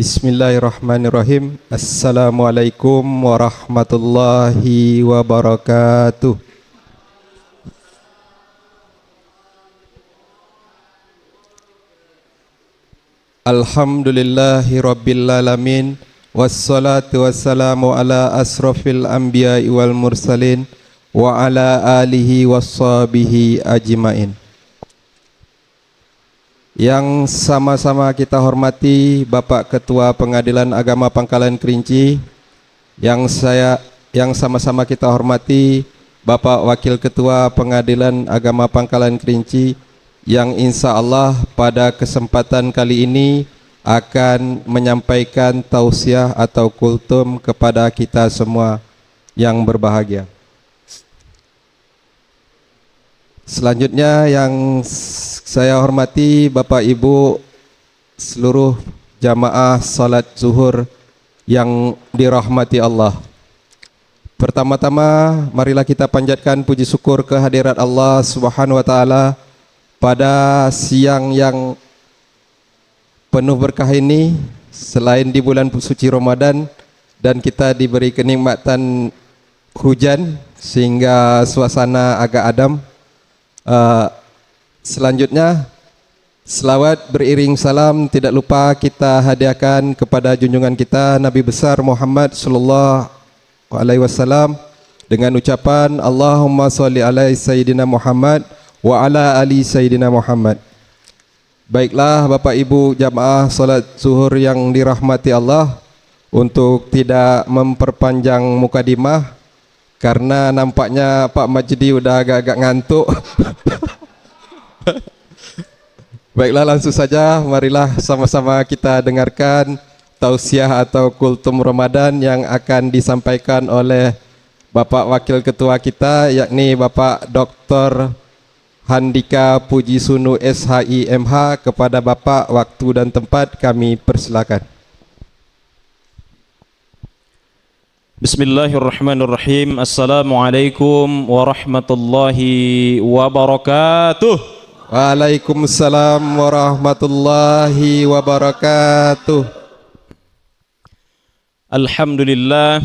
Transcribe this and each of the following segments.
Bismillahirrahmanirrahim. Assalamualaikum warahmatullahi wabarakatuh. Alhamdulillahi rabbil alamin. Wassalatu wassalamu ala asrafil anbiya'i wal mursalin wa ala alihi wassabihi ajmain. Yang sama-sama kita hormati Bapak Ketua Pengadilan Agama Pangkalan Kerinci, yang sama-sama kita hormati Bapak Wakil Ketua Pengadilan Agama Pangkalan Kerinci, yang insya Allah pada kesempatan kali ini akan menyampaikan tausiah atau kultum kepada kita semua yang berbahagia. Selanjutnya yang saya hormati Bapak Ibu seluruh jamaah salat zuhur yang dirahmati Allah. Pertama-tama marilah kita panjatkan puji syukur kehadirat Allah Subhanahu wa taala pada siang yang penuh berkah ini, selain di bulan suci Ramadan dan kita diberi kenikmatan hujan sehingga suasana agak adem. Selanjutnya selawat beriring salam tidak lupa kita hadiahkan kepada junjungan kita Nabi besar Muhammad sallallahu alaihi wasallam dengan ucapan Allahumma sholli ala sayyidina Muhammad wa ala ali sayyidina Muhammad. Baiklah Bapak Ibu jamaah salat zuhur yang dirahmati Allah, untuk tidak memperpanjang mukadimah karena nampaknya Pak Majdi udah agak-agak ngantuk. Baiklah, langsung saja marilah sama-sama kita dengarkan tausiah atau kultum Ramadan yang akan disampaikan oleh Bapak Wakil Ketua kita, yakni Bapak Dr. Handika Pujisunu SHI MH. Kepada Bapak waktu dan tempat kami persilakan. Bismillahirrahmanirrahim. Assalamualaikum warahmatullahi wabarakatuh. Waalaikumsalam warahmatullahi wabarakatuh. Alhamdulillah.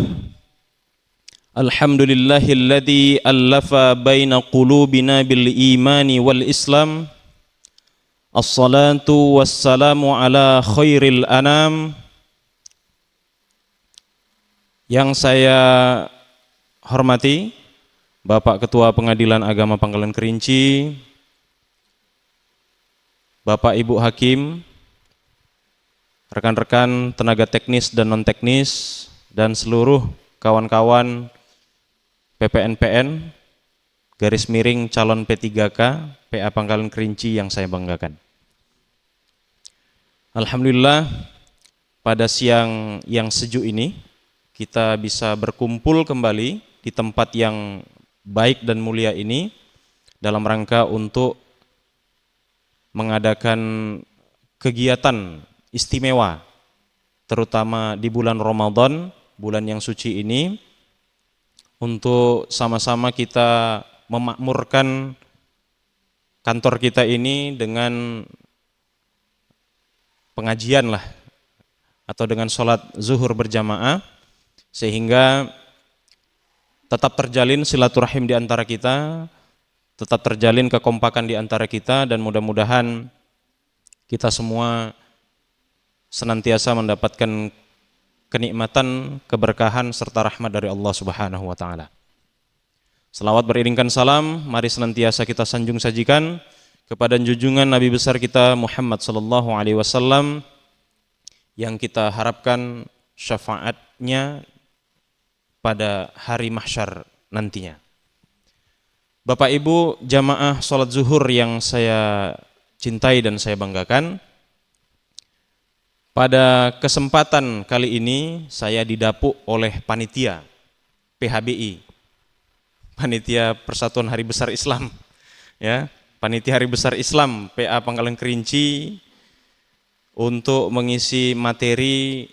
Alhamdulillahilladzi allafa baina qulubina bil imani wal islam. Assalatu wassalamu ala khairil anam. Yang saya hormati Bapak Ketua Pengadilan Agama Pangkalan Kerinci, Bapak Ibu Hakim, rekan-rekan tenaga teknis dan non-teknis, dan seluruh kawan-kawan PPNPN garis miring calon P3K PA Pangkalan Kerinci yang saya banggakan. Alhamdulillah pada siang yang sejuk ini kita bisa berkumpul kembali di tempat yang baik dan mulia ini dalam rangka untuk mengadakan kegiatan istimewa, terutama di bulan Ramadan, bulan yang suci ini, untuk sama-sama kita memakmurkan kantor kita ini dengan pengajian lah, atau dengan sholat zuhur berjamaah, sehingga tetap terjalin silaturahim di antara kita, tetap terjalin kekompakan di antara kita, dan mudah-mudahan kita semua senantiasa mendapatkan kenikmatan, keberkahan serta rahmat dari Allah Subhanahu wa taala. Selawat beriringkan salam mari senantiasa kita sanjung sajikan kepada junjungan Nabi besar kita Muhammad sallallahu alaihi wasallam yang kita harapkan syafaatnya pada hari mahsyar nantinya. Bapak Ibu jamaah salat zuhur yang saya cintai dan saya banggakan, pada kesempatan kali ini saya didapuk oleh panitia PHBI, Panitia Persatuan Hari Besar Islam, ya, Panitia Hari Besar Islam PA Pangkalan Kerinci, untuk mengisi materi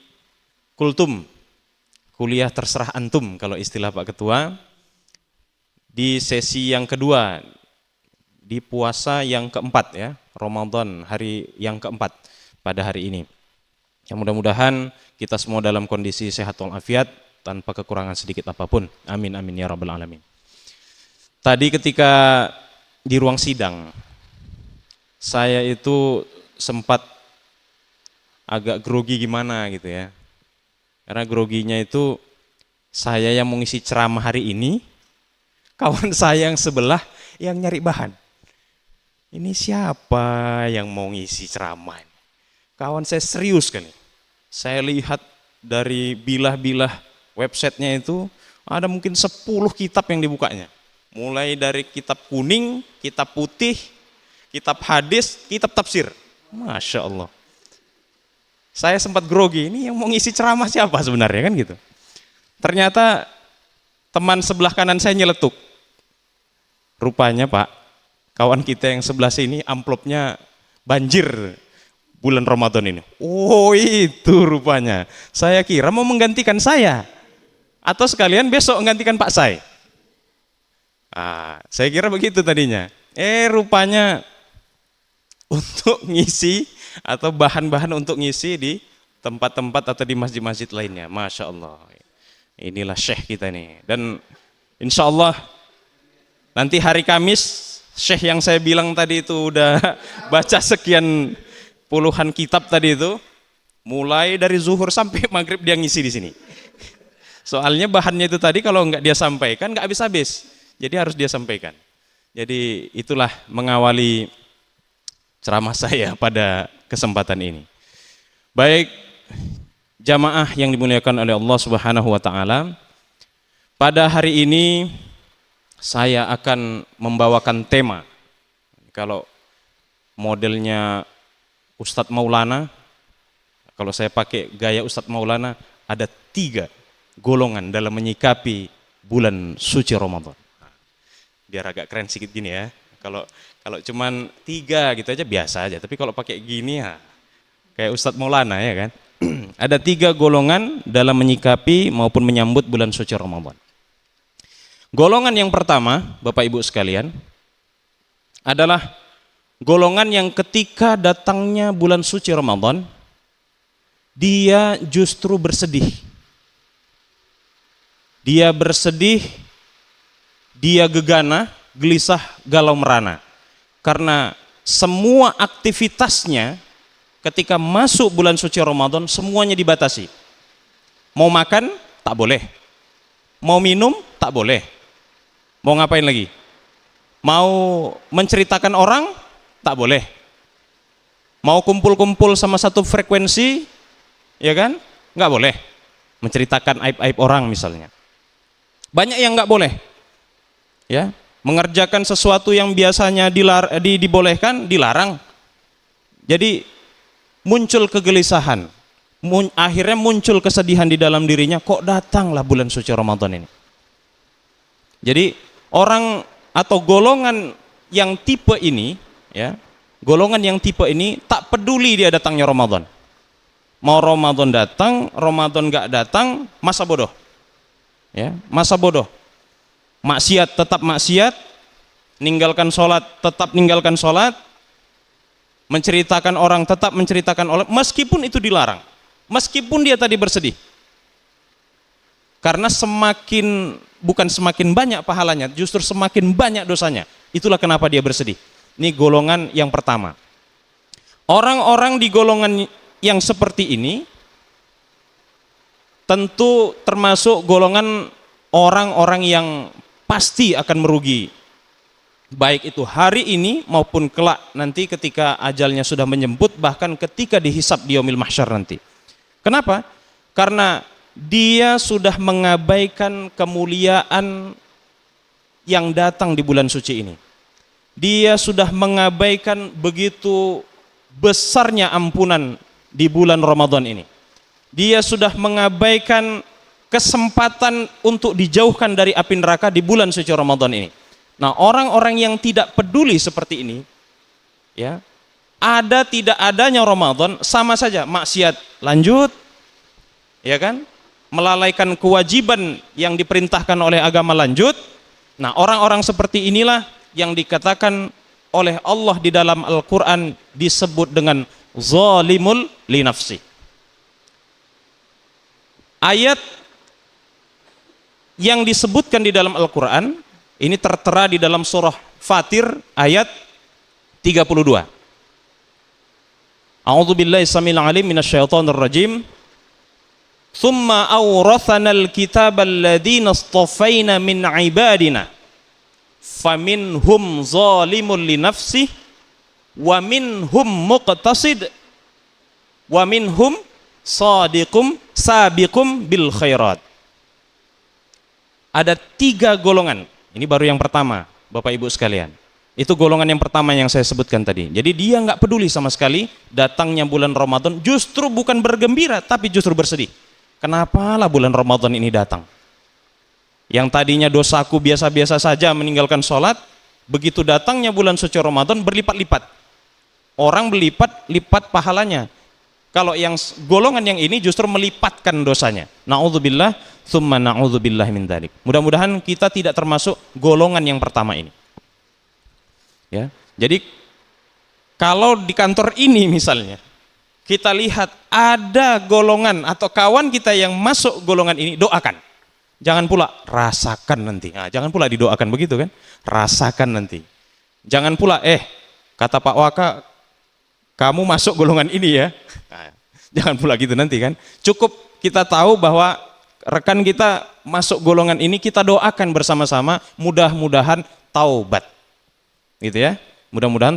kultum, kuliah terserah antum kalau istilah Pak Ketua, di sesi yang kedua, di puasa yang keempat, ya, Ramadan hari yang keempat pada hari ini. Ya, mudah-mudahan kita semua dalam kondisi sehat walafiat tanpa kekurangan sedikit apapun. Amin amin ya rabbal alamin. Tadi ketika di ruang sidang, saya itu sempat agak grogi gimana gitu ya. Karena groginya itu saya yang mau ngisi ceramah hari ini, kawan saya yang sebelah yang nyari bahan. Ini siapa yang mau ngisi ceramah ini? Kawan saya serius kali. Saya lihat dari bilah-bilah websitenya itu ada mungkin 10 kitab yang dibukanya. Mulai dari kitab kuning, kitab putih, kitab hadis, kitab tafsir. Masya Allah. Saya sempat grogi, ini yang mau ngisi ceramah siapa sebenarnya kan gitu. Ternyata teman sebelah kanan saya nyeletuk. Rupanya Pak, kawan kita yang sebelah sini amplopnya banjir bulan Ramadan ini. Oh itu rupanya. Saya kira mau menggantikan saya. Atau sekalian besok menggantikan Pak Sai. Saya kira begitu tadinya. Rupanya untuk ngisi atau bahan-bahan untuk ngisi di tempat-tempat atau di masjid-masjid lainnya. Masya Allah. Inilah syekh kita nih. Dan insya Allah nanti hari Kamis, syekh yang saya bilang tadi itu udah baca sekian puluhan kitab tadi itu, mulai dari zuhur sampai maghrib dia ngisi di sini. Soalnya bahannya itu tadi kalau nggak dia sampaikan nggak habis-habis. Jadi harus dia sampaikan. Jadi itulah mengawali ceramah saya pada kesempatan ini. Baik jamaah yang dimuliakan oleh Allah Subhanahu wa taala, pada hari ini saya akan membawakan tema. Kalau modelnya Ustadz Maulana, kalau saya pakai gaya Ustadz Maulana, ada 3 golongan dalam menyikapi bulan suci Ramadan. Biar agak keren sedikit gini ya. Kalau cuman 3 gitu aja biasa aja. Tapi kalau pakai gini ya kayak Ustadz Maulana ya kan. Ada 3 golongan dalam menyikapi maupun menyambut bulan suci Ramadan. Golongan yang pertama, Bapak Ibu sekalian, adalah golongan yang ketika datangnya bulan suci Ramadan, dia justru bersedih. Dia bersedih, dia gegana, gelisah, galau merana. Karena semua aktivitasnya ketika masuk bulan suci Ramadan semuanya dibatasi. Mau makan, tak boleh. Mau minum, tak boleh. Mau ngapain lagi? Mau menceritakan orang, tak boleh. Mau kumpul-kumpul sama satu frekuensi, ya kan? Nggak boleh. Menceritakan aib-aib orang misalnya. Banyak yang nggak boleh. Ya, mengerjakan sesuatu yang biasanya dibolehkan, dilarang. Jadi muncul kegelisahan. Akhirnya muncul kesedihan di dalam dirinya, kok datanglah bulan suci Ramadan ini. Jadi orang atau golongan yang tipe ini, ya, golongan yang tipe ini tak peduli dia datangnya Ramadan. Mau Ramadan datang, Ramadan nggak datang, masa bodoh. Ya, masa bodoh. Maksiat tetap maksiat, ninggalkan sholat tetap ninggalkan sholat, menceritakan orang tetap menceritakan orang, meskipun itu dilarang, meskipun dia tadi bersedih. Karena bukan semakin banyak pahalanya, justru semakin banyak dosanya. Itulah kenapa dia bersedih. Ini golongan yang pertama. Orang-orang di golongan yang seperti ini tentu termasuk golongan orang-orang yang pasti akan merugi, baik itu hari ini maupun kelak nanti ketika ajalnya sudah menjemput, bahkan ketika dihisab di yaumil mahsyar nanti. Kenapa? Karena dia sudah mengabaikan kemuliaan yang datang di bulan suci ini. Dia sudah mengabaikan begitu besarnya ampunan di bulan Ramadan ini. Dia sudah mengabaikan kesempatan untuk dijauhkan dari api neraka di bulan suci Ramadan ini. Nah, orang-orang yang tidak peduli seperti ini, ya, ada tidak adanya Ramadan sama saja, maksiat lanjut, ya kan? Melalaikan kewajiban yang diperintahkan oleh agama lanjut. Nah, orang-orang seperti inilah yang dikatakan oleh Allah di dalam Al-Quran disebut dengan zalimul li nafsi. Ayat yang disebutkan di dalam Al-Quran ini tertera di dalam surah Fatir ayat 32. A'udzubillahi samil alim minasyaitonir rajim. Tsumma awrathanal kitabal ladzina istafaina min ibadina faminhum zalimun li nafsihi wa minhum muqtasid wa minhum sabiqum bil khairat. Ada 3 golongan. Ini baru yang pertama, Bapak Ibu sekalian. Itu golongan yang pertama yang saya sebutkan tadi. Jadi dia nggak peduli sama sekali datangnya bulan Ramadan, justru bukan bergembira tapi justru bersedih. Kenapalah bulan Ramadan ini datang? Yang tadinya dosaku biasa-biasa saja meninggalkan sholat, begitu datangnya bulan suci Ramadan berlipat-lipat. Orang berlipat-lipat pahalanya. Kalau yang golongan yang ini justru melipatkan dosanya. Na'udzubillah, tsumma na'udzubillah min dzalik. Mudah-mudahan kita tidak termasuk golongan yang pertama ini. Ya. Jadi kalau di kantor ini misalnya kita lihat ada golongan atau kawan kita yang masuk golongan ini, doakan. Jangan pula rasakan nanti. Nah, jangan pula didoakan begitu kan? Rasakan nanti. Jangan pula kata Pak Waka kamu masuk golongan ini ya. Nah, jangan pula gitu nanti kan. Cukup kita tahu bahwa rekan kita masuk golongan ini, kita doakan bersama-sama, mudah-mudahan taubat. Gitu ya. Mudah-mudahan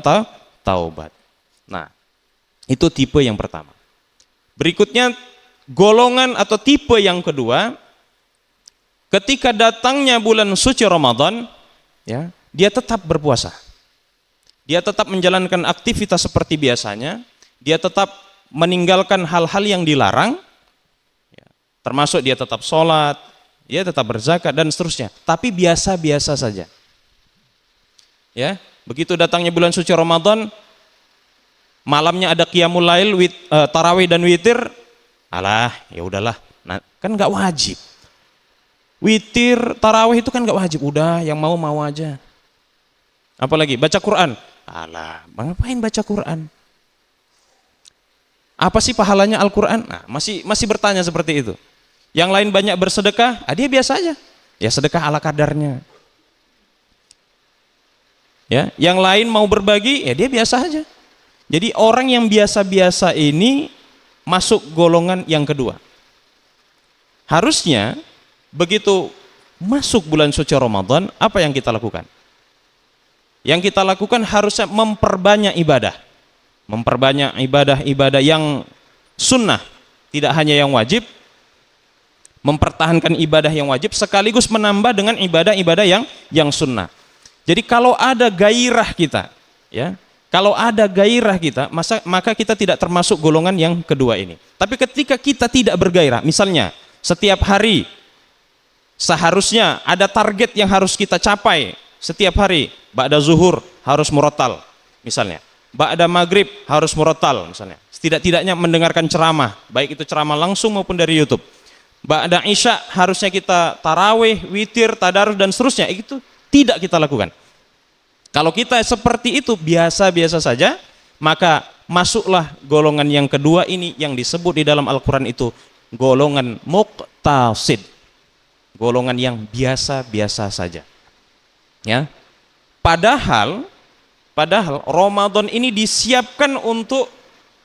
taubat. Nah, itu tipe yang pertama. Berikutnya golongan atau tipe yang kedua, ketika datangnya bulan suci Ramadan, ya, dia tetap berpuasa. Dia tetap menjalankan aktivitas seperti biasanya, dia tetap meninggalkan hal-hal yang dilarang, ya, termasuk dia tetap sholat, dia tetap berzakat dan seterusnya, tapi biasa-biasa saja. Ya, begitu datangnya bulan suci Ramadan, malamnya ada qiyamul lail, tarawih dan witir, alah, ya udahlah, nah, kan nggak wajib. Witir, tarawih itu kan nggak wajib, udah yang mau aja. Apalagi baca Quran, alah, ngapain baca Quran? Apa sih pahalanya Al-Quran? Nah, masih bertanya seperti itu. Yang lain banyak bersedekah, dia biasa aja. Ya sedekah ala kadarnya. Ya, yang lain mau berbagi, ya dia biasa aja. Jadi orang yang biasa-biasa ini masuk golongan yang kedua. Harusnya begitu masuk bulan suci Ramadan, apa yang kita lakukan? Yang kita lakukan harusnya memperbanyak ibadah. Memperbanyak ibadah-ibadah yang sunnah, tidak hanya yang wajib. Mempertahankan ibadah yang wajib sekaligus menambah dengan ibadah-ibadah yang sunnah. Jadi kalau ada gairah kita, ya, kalau ada gairah kita, maka kita tidak termasuk golongan yang kedua ini. Tapi ketika kita tidak bergairah, misalnya setiap hari seharusnya ada target yang harus kita capai setiap hari. Ba'da zuhur harus murattal, misalnya. Ba'da maghrib harus murattal, misalnya. Setidak-tidaknya mendengarkan ceramah, baik itu ceramah langsung maupun dari YouTube. Ba'da isya harusnya kita tarawih, witir, tadarus dan seterusnya. Itu tidak kita lakukan. Kalau kita seperti itu biasa-biasa saja, maka masuklah golongan yang kedua ini yang disebut di dalam Al-Quran itu golongan muqtasid, golongan yang biasa-biasa saja. Ya, padahal Ramadan ini disiapkan untuk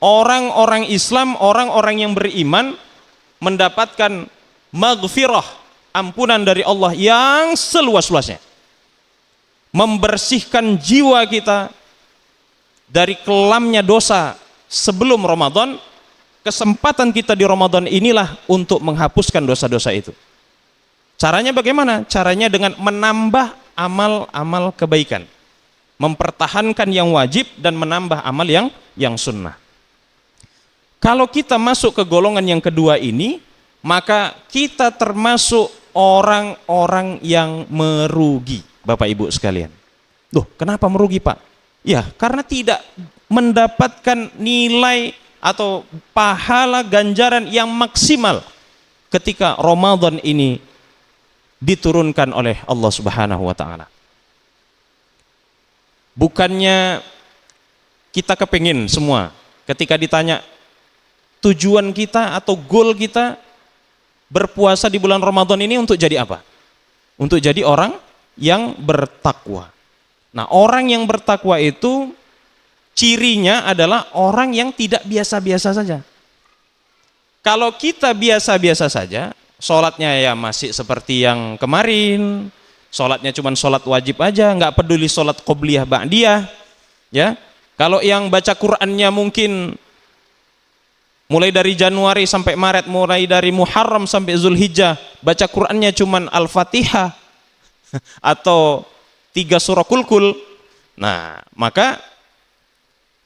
orang-orang Islam, orang-orang yang beriman mendapatkan maghfirah, ampunan dari Allah yang seluas-luasnya. Membersihkan jiwa kita dari kelamnya dosa sebelum Ramadan. Kesempatan kita di Ramadan inilah untuk menghapuskan dosa-dosa itu. Caranya bagaimana? Caranya dengan menambah amal-amal kebaikan, mempertahankan yang wajib dan menambah amal yang sunnah. Kalau kita masuk ke golongan yang kedua ini, maka kita termasuk orang-orang yang merugi. Bapak Ibu sekalian, loh, kenapa merugi Pak? Ya, karena tidak mendapatkan nilai atau pahala ganjaran yang maksimal ketika Ramadan ini diturunkan oleh Allah Subhanahu wa ta'ala. Bukannya kita kepingin semua ketika ditanya tujuan kita atau goal kita berpuasa di bulan Ramadan ini untuk jadi apa? Untuk jadi orang yang bertakwa. Nah, orang yang bertakwa itu cirinya adalah orang yang tidak biasa-biasa saja. Kalau kita biasa-biasa saja, sholatnya ya masih seperti yang kemarin, sholatnya cuma sholat wajib aja, nggak peduli sholat qobliyah ba'diyah, ya. Kalau yang baca Qur'annya mungkin mulai dari Januari sampai Maret, mulai dari Muharram sampai Zulhijjah, baca Qur'annya cuman Al-Fatihah atau 3 surah Kul-Kul. Nah, maka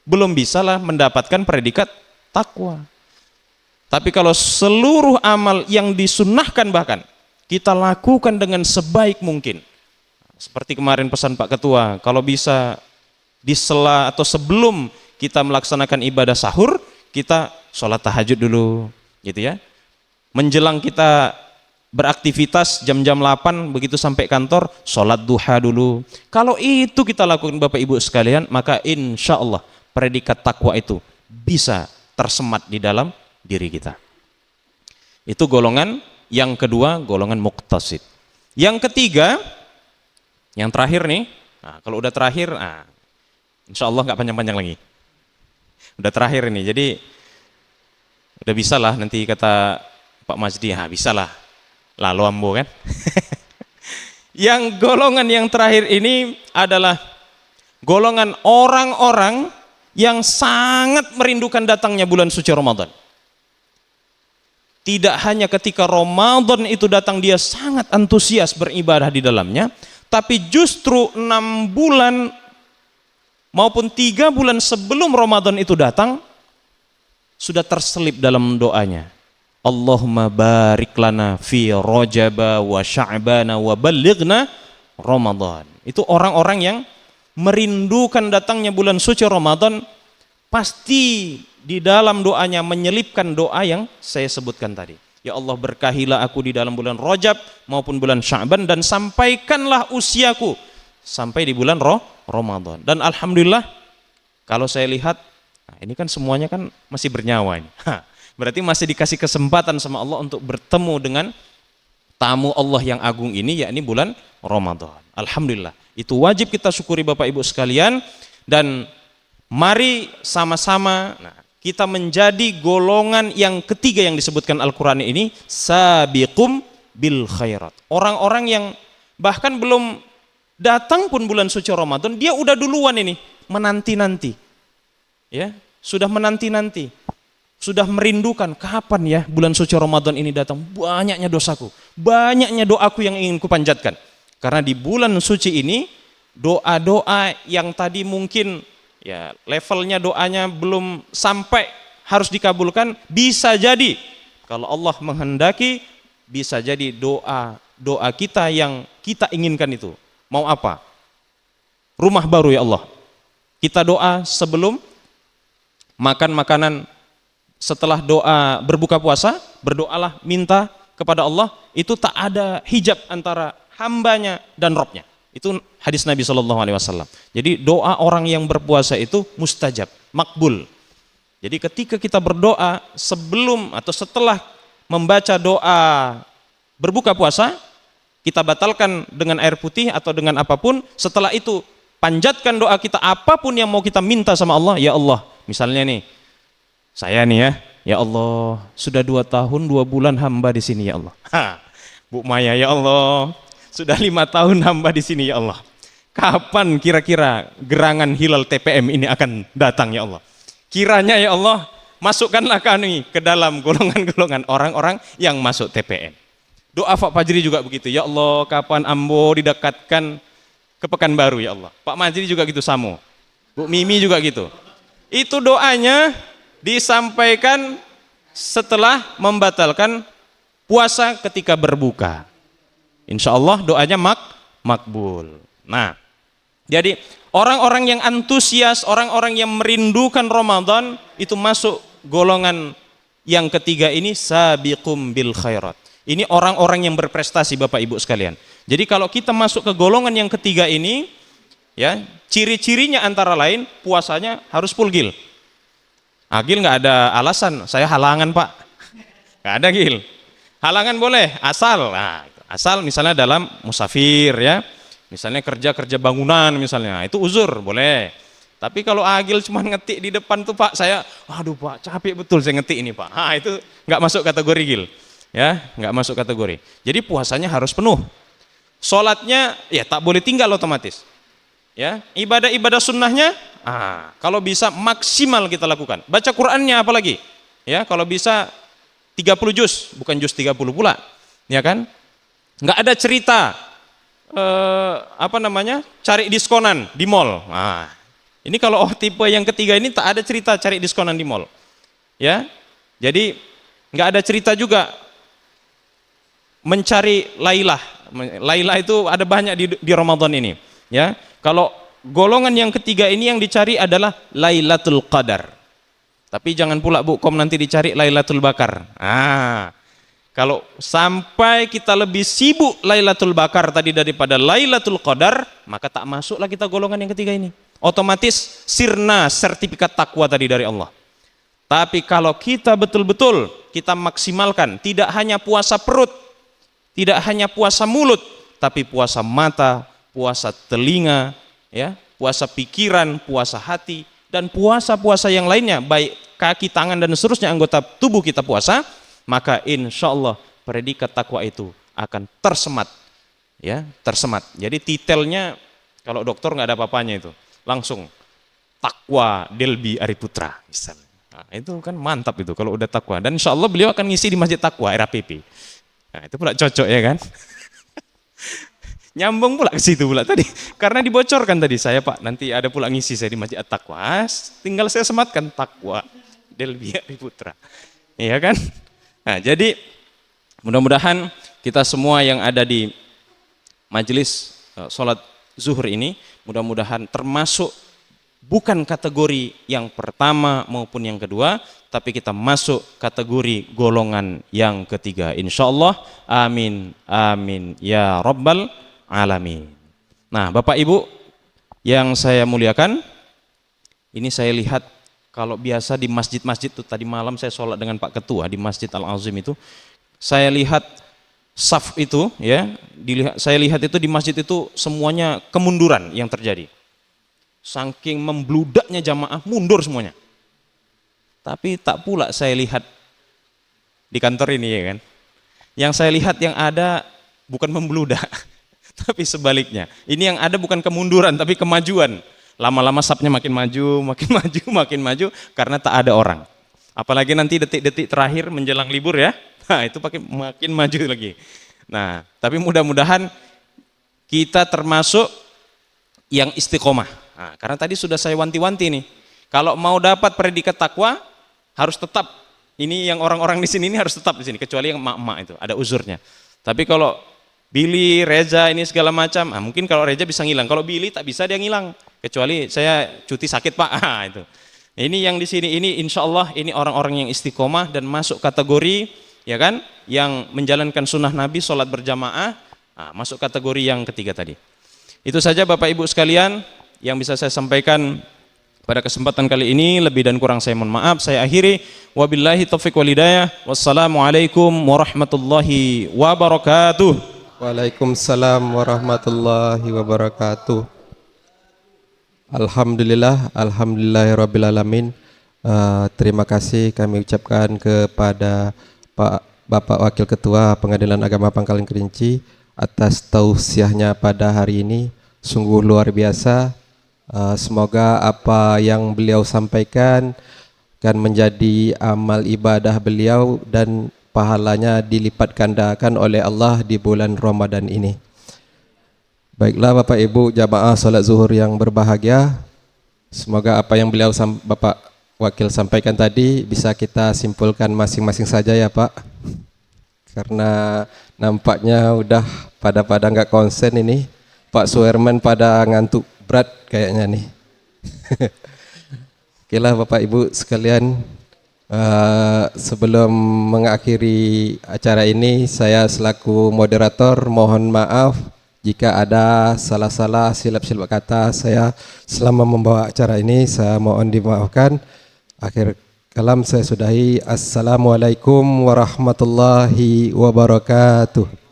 belum bisalah mendapatkan predikat takwa. Tapi kalau seluruh amal yang disunnahkan bahkan kita lakukan dengan sebaik mungkin. Seperti kemarin pesan Pak Ketua, kalau bisa di sela atau sebelum kita melaksanakan ibadah sahur, kita sholat tahajud dulu, gitu ya. Menjelang kita beraktivitas jam-jam 8 begitu sampai kantor, sholat duha dulu. Kalau itu kita lakukan Bapak Ibu sekalian, maka insya Allah predikat takwa itu bisa tersemat di dalam diri kita. Itu golongan yang kedua, golongan muqtasid. Yang ketiga, yang terakhir nih, nah kalau udah terakhir, nah, insya Allah nggak panjang-panjang lagi. Udah terakhir ini, jadi udah bisa lah nanti kata Pak Majdi, bisa lah, lalu ambo kan. Yang golongan yang terakhir ini adalah golongan orang-orang yang sangat merindukan datangnya bulan suci Ramadan. Tidak hanya ketika Ramadan itu datang dia sangat antusias beribadah di dalamnya, tapi justru 6 bulan maupun 3 bulan sebelum Ramadan itu datang sudah terselip dalam doanya. Allahumma barik lana fi Rajaba wa Sya'bana wa ballighna Ramadan. Itu orang-orang yang merindukan datangnya bulan suci Ramadan, pasti di dalam doanya menyelipkan doa yang saya sebutkan tadi. Ya Allah, berkahilah aku di dalam bulan Rajab maupun bulan Sya'ban, dan sampaikanlah usiaku sampai di bulan Ramadan. Dan alhamdulillah kalau saya lihat, nah ini kan semuanya kan masih bernyawa ini. Berarti masih dikasih kesempatan sama Allah untuk bertemu dengan tamu Allah yang agung ini, yakni bulan Ramadan. Alhamdulillah. Itu wajib kita syukuri Bapak Ibu sekalian, dan mari sama-sama kita menjadi golongan yang ketiga yang disebutkan Al-Quran ini, sabiqum bil khairat. Orang-orang yang bahkan belum datang pun bulan suci Ramadan, dia udah duluan ini menanti-nanti, ya, sudah menanti-nanti, sudah merindukan kapan ya bulan suci Ramadan ini datang. Banyaknya dosaku, banyaknya doaku yang ingin kupanjatkan. Karena di bulan suci ini doa-doa yang tadi mungkin ya levelnya doanya belum sampai harus dikabulkan, bisa jadi kalau Allah menghendaki bisa jadi doa kita yang kita inginkan itu. Mau apa? Rumah baru ya Allah. Kita doa sebelum makan makanan, setelah doa berbuka puasa, berdoalah minta kepada Allah, itu tak ada hijab antara hambanya dan Robnya. Itu hadis Nabi SAW. Jadi doa orang yang berpuasa itu mustajab, makbul. Jadi ketika kita berdoa sebelum atau setelah membaca doa berbuka puasa, kita batalkan dengan air putih atau dengan apapun. Setelah itu panjatkan doa kita, apapun yang mau kita minta sama Allah. Ya Allah, misalnya nih, saya nih ya Allah, sudah 2 tahun 2 bulan hamba di sini ya Allah. Bu Maya, ya Allah, sudah 5 tahun hamba di sini ya Allah. Kapan kira-kira gerangan hilal TPM ini akan datang ya Allah? Kiranya ya Allah, masukkanlah kami ke dalam golongan-golongan orang-orang yang masuk TPM. Doa Pak Fajri juga begitu. Ya Allah, kapan Ambo didekatkan ke Pekanbaru ya Allah. Pak Majri juga gitu sama. Bu Mimi juga gitu. Itu doanya disampaikan setelah membatalkan puasa ketika berbuka. Insya Allah doanya makbul. Nah, jadi orang-orang yang antusias, orang-orang yang merindukan Ramadan itu masuk golongan yang ketiga ini, sabiqum bil khairat. Ini orang-orang yang berprestasi Bapak Ibu sekalian. Jadi kalau kita masuk ke golongan yang ketiga ini, ya, ciri-cirinya antara lain puasanya harus full gil. Gil nggak ada alasan, saya halangan Pak. Nggak ada gil. Halangan boleh, asal. Nah, asal misalnya dalam musafir ya. Misalnya kerja bangunan misalnya, itu uzur, boleh. Tapi kalau agil cuma ngetik di depan tuh Pak, saya, aduh Pak, capek betul saya ngetik ini Pak. Nah, itu nggak masuk kategori gil. Ya, nggak masuk kategori. Jadi puasanya harus penuh. Sholatnya ya tak boleh tinggal otomatis. Ya, ibadah-ibadah sunnahnya, kalau bisa maksimal kita lakukan. Baca Qur'annya apalagi. Ya, kalau bisa 30 juz, bukan juz 30 pula. Ya kan? Nggak ada cerita cari diskonan di mall. Nah, ini kalau tipe yang ketiga ini tak ada cerita cari diskonan di mall. Ya. Jadi nggak ada cerita juga mencari Lailah. Lailah itu ada banyak di Ramadan ini. Ya. Kalau golongan yang ketiga ini yang dicari adalah Lailatul Qadar. Tapi jangan pula Bu Kom nanti dicari Lailatul Bakar. Kalau sampai kita lebih sibuk Lailatul Bakar tadi daripada Lailatul Qadar, maka tak masuklah kita golongan yang ketiga ini. Otomatis sirna sertifikat takwa tadi dari Allah. Tapi kalau kita betul-betul kita maksimalkan, tidak hanya puasa perut, tidak hanya puasa mulut, tapi puasa mata, puasa telinga, ya, puasa pikiran, puasa hati, dan puasa-puasa yang lainnya, baik kaki, tangan dan seterusnya anggota tubuh kita puasa, maka insya Allah predikat takwa itu akan tersemat, ya, tersemat. Jadi titelnya kalau dokter nggak ada apa-apanya itu, langsung takwa Delbi Ariputra misalnya. Nah, itu kan mantap itu kalau udah takwa. Dan insya Allah beliau akan ngisi di Masjid Takwa RAPP. Nah, itu pula cocok ya kan? Nyambung pula ke situ pula tadi. Karena dibocorkan tadi saya Pak, nanti ada pula ngisi saya di Masjid At-Taqwa. Tinggal saya sematkan takwa Delbi Ariputra. Iya kan? Nah, jadi mudah-mudahan kita semua yang ada di majelis sholat zuhur ini, mudah-mudahan termasuk bukan kategori yang pertama maupun yang kedua, tapi kita masuk kategori golongan yang ketiga. Insya Allah, amin, amin, ya Rabbal Alamin. Nah, Bapak Ibu yang saya muliakan, ini saya lihat kalau biasa di masjid-masjid itu, tadi malam saya sholat dengan Pak Ketua di Masjid Al-Azim itu, saya lihat saf itu, ya, saya lihat itu di masjid itu semuanya kemunduran yang terjadi. Saking membludaknya jamaah, mundur semuanya. Tapi tak pula saya lihat di kantor ini ya kan. Yang saya lihat yang ada bukan membludak, tapi sebaliknya. Ini yang ada bukan kemunduran tapi kemajuan. Lama-lama sapnya makin maju, makin maju karena tak ada orang. Apalagi nanti detik-detik terakhir menjelang libur ya. Nah, itu makin maju lagi. Nah, tapi mudah-mudahan kita termasuk yang istiqomah. Nah, karena tadi sudah saya wanti-wanti nih. Kalau mau dapat predikat takwa harus tetap, ini yang orang-orang di sini ini harus tetap di sini, kecuali yang emak-emak itu ada uzurnya. Tapi kalau Billy, Reza ini segala macam, mungkin kalau Reza bisa ngilang. Kalau Billy tak bisa dia ngilang, kecuali saya cuti sakit Pak. Itu. Ini yang di sini ini insya Allah ini orang-orang yang istiqomah dan masuk kategori ya kan, yang menjalankan sunnah Nabi sholat berjamaah, masuk kategori yang ketiga tadi. Itu saja Bapak Ibu sekalian yang bisa saya sampaikan pada kesempatan kali ini. Lebih dan kurang saya mohon maaf. Saya akhiri, wabillahi taufiq wal hidayah. Wassalamualaikum warahmatullahi wabarakatuh. Waalaikumsalam warahmatullahi wabarakatuh. Alhamdulillah, alhamdulillahirabbil alamin. Terima kasih kami ucapkan kepada Bapak Wakil Ketua Pengadilan Agama Pangkalan Kerinci atas tausiahnya pada hari ini. Sungguh luar biasa. Semoga apa yang beliau sampaikan akan menjadi amal ibadah beliau dan pahalanya dilipat gandakan oleh Allah di bulan Ramadan ini. Baiklah Bapak Ibu jamaah salat zuhur yang berbahagia, semoga apa yang beliau Bapak Wakil sampaikan tadi bisa kita simpulkan masing-masing saja ya Pak. Karena nampaknya udah pada nggak konsen ini. Pak Suherman pada ngantuk berat kayaknya nih. Oke lah Bapak Ibu sekalian, sebelum mengakhiri acara ini, saya selaku moderator mohon maaf jika ada salah-salah silap-silap kata saya selama membawa acara ini, saya mohon dimaafkan. Akhir Kalam saya sudahi. Assalamualaikum warahmatullahi wabarakatuh.